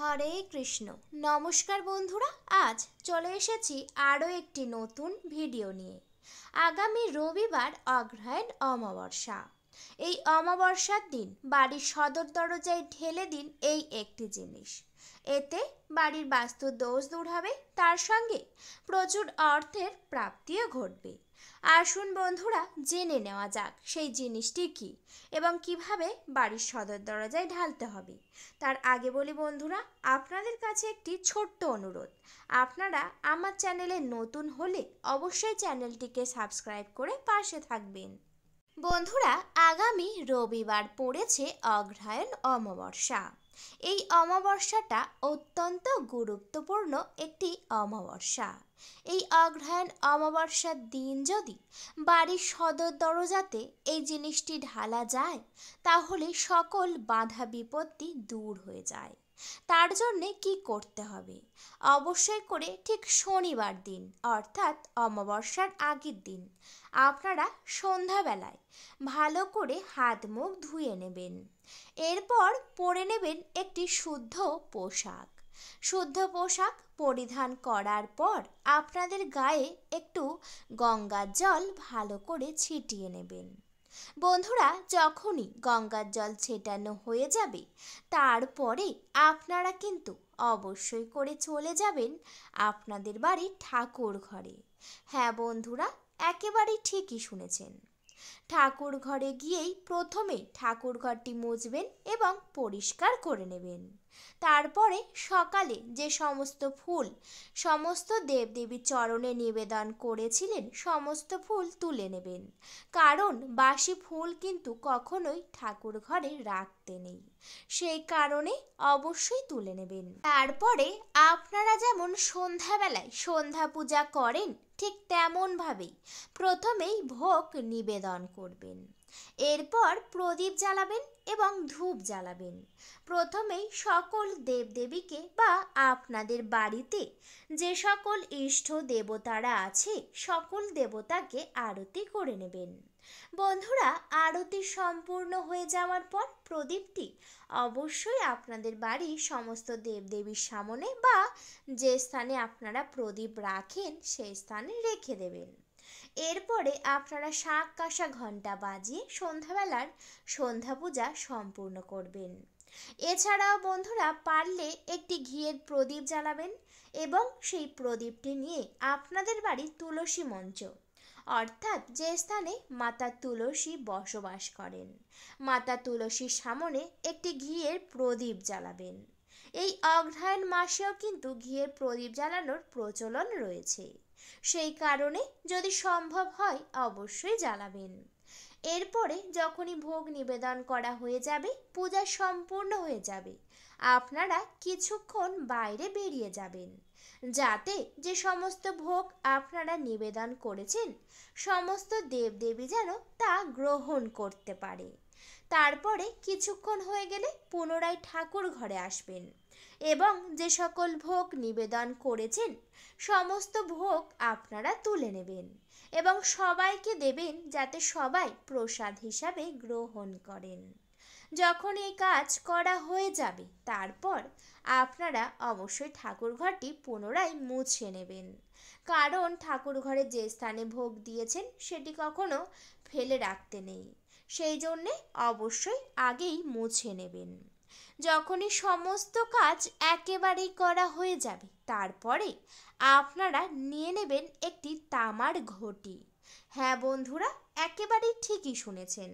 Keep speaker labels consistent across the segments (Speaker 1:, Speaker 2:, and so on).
Speaker 1: হরে কৃষ্ণ। নমস্কার বন্ধুরা, আজ চলে এসেছি আরও একটি নতুন ভিডিও নিয়ে। আগামী রবিবার অগ্রহায়ণ অমাবস্যা। এই অমাবস্যার দিন বাড়ির সদর দরজায় ঢেলে দিন এই একটি জিনিস। এতে বাড়ির বাস্তু দোষ দূর হবে, তার সঙ্গে প্রচুর অর্থের প্রাপ্তিও ঘটবে। আসুন বন্ধুরা, জেনে নেওয়া যাক সেই জিনিসটি কি এবং কিভাবে বাড়ির সদর দরজায় ঢালতে হবে। তার আগে বলি বন্ধুরা, আপনাদের কাছে একটি ছোট্ট অনুরোধ, আপনারা আমার চ্যানেলে নতুন হলে অবশ্যই চ্যানেলটিকে সাবস্ক্রাইব করে পাশে থাকবেন। বন্ধুরা, আগামী রবিবার পড়েছে অগ্রহায়ণ অমাবস্যা। এই অমাবস্যাটা অত্যন্ত গুরুত্বপূর্ণ একটি অমাবস্যা। এই অগ্রহায়ণ অমাবস্যার দিন যদি বাড়ির সদর দরজাতে এই জিনিসটি ঢালা যায়, তাহলে সকল বাধা বিপত্তি দূর হয়ে যায়। তার জন্যে কি করতে হবে? অবশ্যই করে ঠিক শনিবার দিন অর্থাৎ অমাবস্যার আগের দিন আপনারা সন্ধ্যাবেলায় ভালো করে হাত মুখ ধুয়ে নেবেন। এরপর পরে নেবেন একটি শুদ্ধ পোশাক। শুদ্ধ পোশাক পরিধান করার পর আপনাদের গায়ে একটু গঙ্গার জল ভালো করে ছিটিয়ে নেবেন। বন্ধুরা, যখনই গঙ্গার জল ছেটানো হয়ে যাবে, তারপরে আপনারা কিন্তু অবশ্যই করে চলে যাবেন আপনাদের বাড়ির ঠাকুর ঘরে। হ্যাঁ বন্ধুরা, একেবারেই ঠিকই শুনেছেন। ঠাকুর ঘরে গিয়েই প্রথমে ঠাকুর ঘরটি মুছবেন এবং পরিষ্কার করে নেবেন। তারপরে সকালে যে সমস্ত ফুল সমস্ত দেবদেবীর চরণে নিবেদন করেছিলেন, সমস্ত ফুল তুলে নেবেন। কারণ বাসি ফুল কিন্তু কখনোই ঠাকুর ঘরে রাখতে নেই, সেই কারণে অবশ্যই তুলে নেবেন। তারপরে আপনারা যেমন সন্ধ্যাবেলায় সন্ধ্যা পূজা করেন, ঠিক তেমনভাবেই প্রথমেই ভোগ নিবেদন করবেন। এরপর প্রদীপ জ্বালাবেন এবং ধূপ জ্বালাবেন। প্রথমেই সকল দেবদেবীকে বা আপনাদের বাড়িতে যে সকল ইষ্ট দেবতারা আছে, সকল দেবতাকে আরতি করে নেবেন। বন্ধুরা, আরতি সম্পূর্ণ হয়ে যাওয়ার পর প্রদীপটি অবশ্যই আপনাদের বাড়ির সমস্ত দেবদেবীর সামনে বা যে স্থানে আপনারা প্রদীপ রাখেন সেই স্থানে রেখে দেবেন। এরপরে আপনারা শাঁখ কাঁসা ঘণ্টা বাজিয়ে সন্ধ্যাবেলার সন্ধ্যা পূজা সম্পূর্ণ করবেন। এছাড়াও বন্ধুরা, পারলে একটি ঘিয়ের প্রদীপ জ্বালাবেন এবং সেই প্রদীপটি নিয়ে আপনাদের বাড়ির তুলসী মঞ্চ অর্থাৎ যে স্থানে মাতা তুলসী বসবাস করেন, মাতা তুলসীর সামনে একটি ঘিয়ের প্রদীপ জ্বালাবেন। এই অগ্রহায়ণ মাসেও কিন্তু ঘিয়ের প্রদীপ জ্বালানোর প্রচলন রয়েছে, সেই কারণে যদি সম্ভব হয় অবশ্যই জ্বালাবেন। এরপরে যখনই ভোগ নিবেদন করা হয়ে যাবে, পূজা সম্পূর্ণ হয়ে যাবে, আপনারা কিছুক্ষণ বাইরে বেরিয়ে যাবেন, যাতে যে সমস্ত ভোগ আপনারা নিবেদন করেছেন সমস্ত দেবদেবী যেন তা গ্রহণ করতে পারে। তারপরে কিছুক্ষণ হয়ে গেলে পুনরায় ঠাকুর ঘরে আসবেন এবং যে সকল ভোগ নিবেদন করেছেন সমস্ত ভোগ আপনারা তুলে নেবেন এবং সবাইকে দেবেন, যাতে সবাই প্রসাদ হিসাবে গ্রহণ করেন। যখন এই কাজ করা হয়ে যাবে, তারপর আপনারা অবশ্যই ঠাকুর ঘরটি পুনরায় মুছে নেবেন। কারণ ঠাকুর ঘরে যে স্থানে ভোগ দিয়েছেন সেটি কখনো ফেলে রাখতে নেই, সেই জন্যে অবশ্যই আগেই মুছে নেবেন। যখনই সমস্ত কাজ একেবারেই করা হয়ে যাবে, তারপরে আপনারা নিয়ে নেবেন একটি তামার ঘটি। হ্যাঁ বন্ধুরা, একেবারেই ঠিকই শুনেছেন,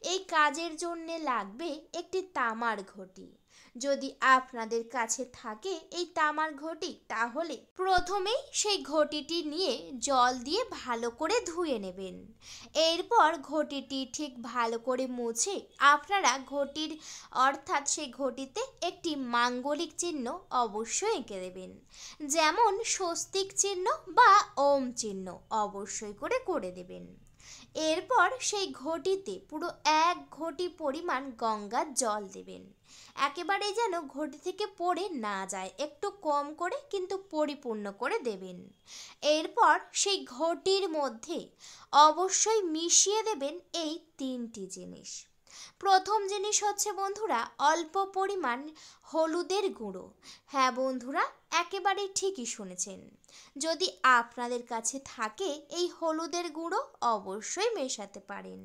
Speaker 1: এই কাজের জন্য লাগবে একটি তামার ঘটি। যদি আপনাদের কাছে থাকে এই তামার ঘটি, তাহলে প্রথমেই সেই ঘটিটি নিয়ে জল দিয়ে ভালো করে ধুয়ে নেবেন। এরপর ঘটিটি ঠিক ভালো করে মুছে আপনারা ঘটির অর্থাৎ সেই ঘটিতে একটি মাঙ্গলিক চিহ্ন অবশ্যই এঁকে দেবেন, যেমন স্বস্তিক চিহ্ন বা ওম চিহ্ন অবশ্যই করে দেবেন। এরপর সেই ঘটিতে পুরো 1 ঘটি পরিমাণ গঙ্গার জল দেবেন, একেবারেই যেন ঘটি থেকে পড়ে না যায়, একটু কম করে কিন্তু পরিপূর্ণ করে দেবেন। এরপর সেই ঘটির মধ্যে অবশ্যই মিশিয়ে দেবেন এই 3টি জিনিস। প্রথম জিনিস হচ্ছে বন্ধুরা অল্প পরিমাণ হলুদের গুঁড়ো। হ্যাঁ বন্ধুরা, একেবারেই ঠিকই শুনেছেন। যদি আপনাদের কাছে থাকে এই হলুদের গুঁড়ো অবশ্যই মেশাতে পারেন।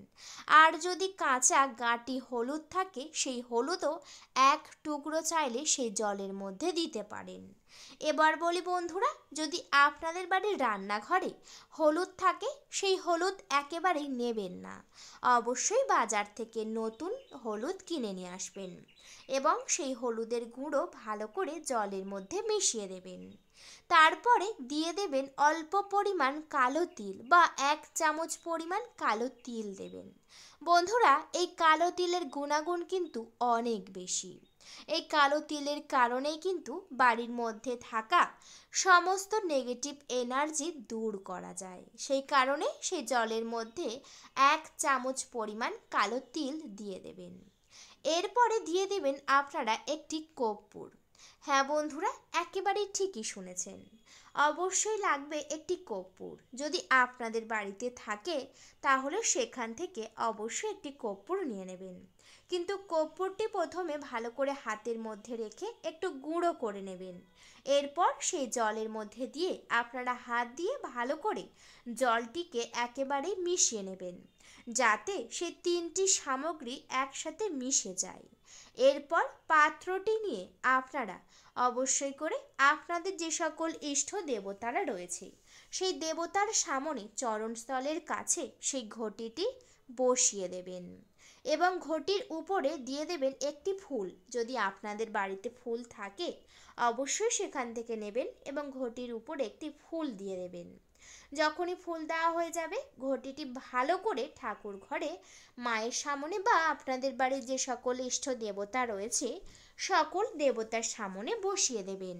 Speaker 1: আর যদি কাঁচা গাঁটি হলুদ থাকে সেই হলুদও এক টুকরো চাইলে সেই জলের মধ্যে দিতে পারেন। এবার বলি বন্ধুরা, যদি আপনাদের বাড়ির রান্নাঘরে হলুদ থাকে সেই হলুদ একেবারেই নেবেন না। অবশ্যই বাজার থেকে নতুন হলুদ কিনে নিয়ে আসবেন এবং সেই হলুদের গুঁড়ো ভালো করে জলের মধ্যে মিশিয়ে দেবেন। তারপরে দিয়ে দেবেন অল্প পরিমাণ কালো তিল বা 1 চামচ পরিমাণ কালো তিল দেবেন। বন্ধুরা, এই কালো তিলের গুণাগুণ কিন্তু অনেক বেশি। এই কালো তিলের কারণেই কিন্তু বাড়ির মধ্যে থাকা সমস্ত নেগেটিভ এনার্জি দূর করা যায়। সেই কারণে সেই জলের মধ্যে 1 চামচ পরিমাণ কালো তিল দিয়ে দেবেন। এরপরে দিয়ে দেবেন আপনারা একটি কর্পূর। হ্যাঁ বন্ধুরা, একেবারেই ঠিকই শুনেছেন। অবশ্যই লাগবে একটি কর্পূর। যদি আপনাদের বাড়িতে থাকে তাহলে সেখান থেকে অবশ্যই একটি কর্পূর নিয়ে নেবেন। কিন্তু কর্পূরটি প্রথমে ভালো করে হাতের মধ্যে রেখে একটু গুঁড়ো করে নেবেন। এরপর সেই জলের মধ্যে দিয়ে আপনারা হাত দিয়ে ভালো করে জলটিকে একেবারেই মিশিয়ে নেবেন, যাতে সেই 3টি সামগ্রী একসাথে মিশে যায়। এরপর পাত্রটি নিয়ে আপনারা অবশ্যই করে আপনাদের যে সকল ইষ্ট দেবতারা রয়েছে সেই দেবতার সামনে চরণস্থলের কাছে সেই ঘটিটি বসিয়ে দেবেন এবং ঘটির উপরে দিয়ে দেবেন একটি ফুল। যদি আপনাদের বাড়িতে ফুল থাকে অবশ্যই সেখান থেকে নেবেন এবং ঘটির উপরে একটি ফুল দিয়ে দেবেন। যখনই ফুল দেওয়া হয়ে যাবে ঘটিটি ভালো করে ঠাকুর ঘরে মায়ের সামনে বা আপনাদের বাড়ির যে সকল ইষ্ট দেবতা রয়েছে সকল দেবতার সামনে বসিয়ে দেবেন।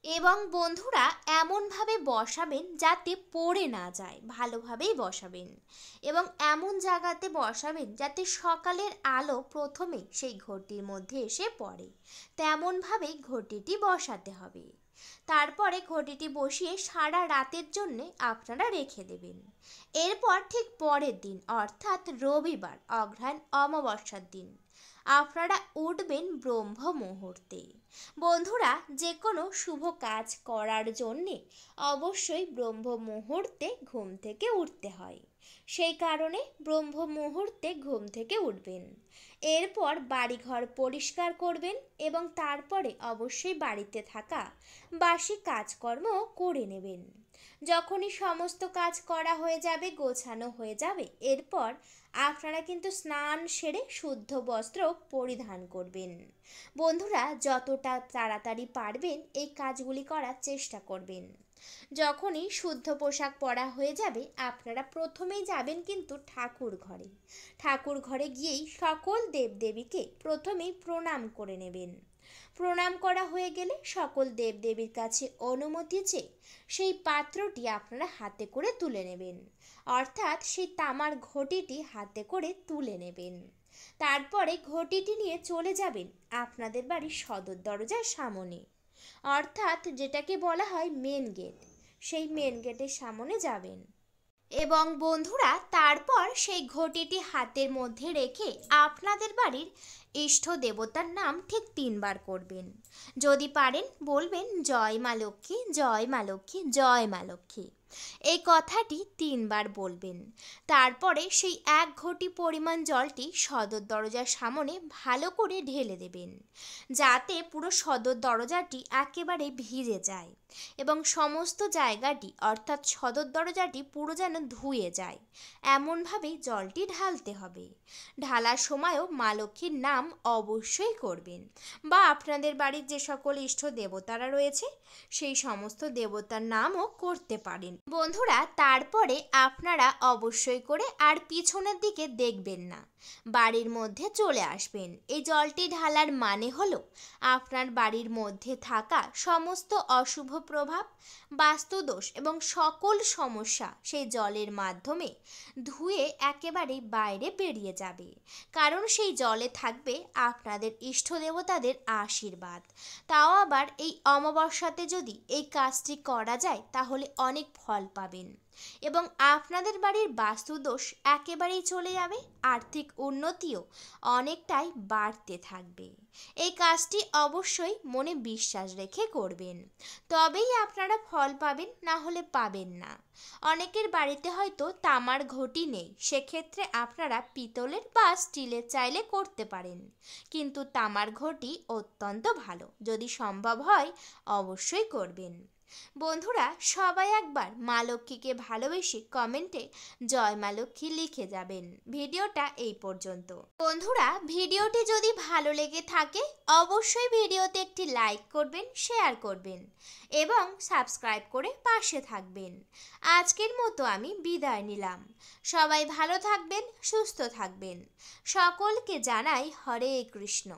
Speaker 1: এবং বন্ধুরা এমনভাবে বসাবেন যাতে পড়ে না যায়, ভালোভাবেই বসাবেন এবং এমন জায়গাতে বসাবেন যাতে সকালের আলো প্রথমে সেই ঘটির মধ্যে এসে পড়ে, তেমনভাবেই ঘটিটি বসাতে হবে। তারপরে ঘটিটি বসিয়ে সারা রাতের জন্য আপনারা রেখে দেবেন। এরপর ঠিক পরের দিন অর্থাৎ রবিবার অগ্রহায়ণ অমাবস্যার দিন আপনারা উঠবেন ব্রহ্ম মুহূর্তে। বন্ধুরা, যে কোনো শুভ কাজ করার জন্যে অবশ্যই ব্রহ্ম মুহূর্তে ঘুম থেকে উঠতে হয়। সেই কারণে ব্রহ্ম মুহূর্তে ঘুম থেকে উঠবেন। এরপর বাড়িঘর পরিষ্কার করবেন এবং তারপরে অবশ্যই বাড়িতে থাকা বাসি কাজকর্ম করে নেবেন। যখনই সমস্ত কাজ করা হয়ে যাবে, গোছানো হয়ে যাবে, এরপর আপনারা কিন্তু স্নান সেরে শুদ্ধ বস্ত্র পরিধান করবেন। বন্ধুরা, যতটা তাড়াতাড়ি পারবেন এই কাজগুলি করার চেষ্টা করবেন। যখনই শুদ্ধ পোশাক পরা হয়ে যাবে আপনারা প্রথমেই যাবেন কিন্তু ঠাকুর ঘরে। ঠাকুর ঘরে গিয়েই সকল দেবদেবীকে প্রথমেই প্রণাম করে নেবেন। প্রণাম করা হয়ে গেলে সকল দেবদেবীর কাছে অনুমতি চেয়ে সেই পাত্রটি আপনারা হাতে করে তুলে নেবেন, অর্থাৎ সেই তামার ঘটিটি হাতে করে তুলে নেবেন। তারপরে ঘটিটি নিয়ে চলে যাবেন আপনাদের বাড়ির সদর দরজার সামনে, অর্থাৎ যেটাকে বলা হয় মেন গেট। সেই মেন গেটের সামনে যাবেন এবং বন্ধুরা তারপর সেই ঘটিটি হাতের মধ্যে রেখে আপনাদের বাড়ির ইষ্ট দেবতার নাম ঠিক 3 বার করবেন। যদি পারেন বলবেন জয় মা লক্ষ্মী, জয় মা লক্ষ্মী, জয় মা লক্ষ্মী। এই কথাটি 3 বার বলবেন। তারপরে সেই 1 ঘটি পরিমাণ জলটি সদর দরজার সামনে ভালো করে ঢেলে দেবেন, যাতে পুরো সদর দরজাটি একেবারে ভিজে যায় এবং সমস্ত জায়গাটি অর্থাৎ সদর দরজাটি পুরো যেন ধুয়ে যায়, এমনভাবেই জলটি ঢালতে হবে। ঢালার সময়ও মা লক্ষ্মীর নাম অবশ্যই করবেন বা আপনাদের বাড়ির যে সকল ইষ্ট দেবতারা রয়েছে সেই সমস্ত দেবতার নামও করতে পারেন। বন্ধুরা, তারপরে আপনারা অবশ্যই করে আর পিছনের দিকে দেখবেন না, বাড়ির মধ্যে চলে আসবেন। এই জলটি ঢালার মানে হলো আপনার বাড়ির মধ্যে থাকা সমস্ত অশুভ প্রভাব, বাস্তুদোষ এবং সকল সমস্যা সেই জলের মাধ্যমে ধুয়ে একেবারে বাইরে বেরিয়ে যাবে। কারণ সেই জলে থাকবে আপনাদের ইষ্ট দেবতাদের আশীর্বাদ। তাও আবার এই অমাবস্যাতে যদি এই কাজটি করা যায় তাহলে অনেক ফল পাবেন। এবং আপনাদের বাড়ির বাস্তুদোষ একেবারেই চলে যাবে। আর্থিক উন্নতিও অনেকটাই বাড়তে থাকবে। এই কাজটি অবশ্যই মনে বিশ্বাস রেখে করবেন, তবেই আপনারা ফল পাবেন, না হলে পাবেন না। অনেকের বাড়িতে হয়তো তামার ঘটি নেই, সেক্ষেত্রে আপনারা পিতলের বা স্টিলের চাইলে করতে পারেন, কিন্তু তামার ঘটি অত্যন্ত ভালো। যদি সম্ভব হয় অবশ্যই করবেন। বন্ধুরা, সবাই একবার মা লক্ষ্মীকে ভালোবেসে কমেন্টে জয় মা লক্ষ্মী লিখে যাবেন। ভিডিওটা এই পর্যন্ত। বন্ধুরা, ভিডিওটি যদি ভালো লেগে থাকে অবশ্যই ভিডিওতে একটি লাইক করবেন, শেয়ার করবেন এবং সাবস্ক্রাইব করে পাশে থাকবেন। আজকের মতো আমি বিদায় নিলাম। সবাই ভালো থাকবেন, সুস্থ থাকবেন। সকলকে জানাই হরে কৃষ্ণ।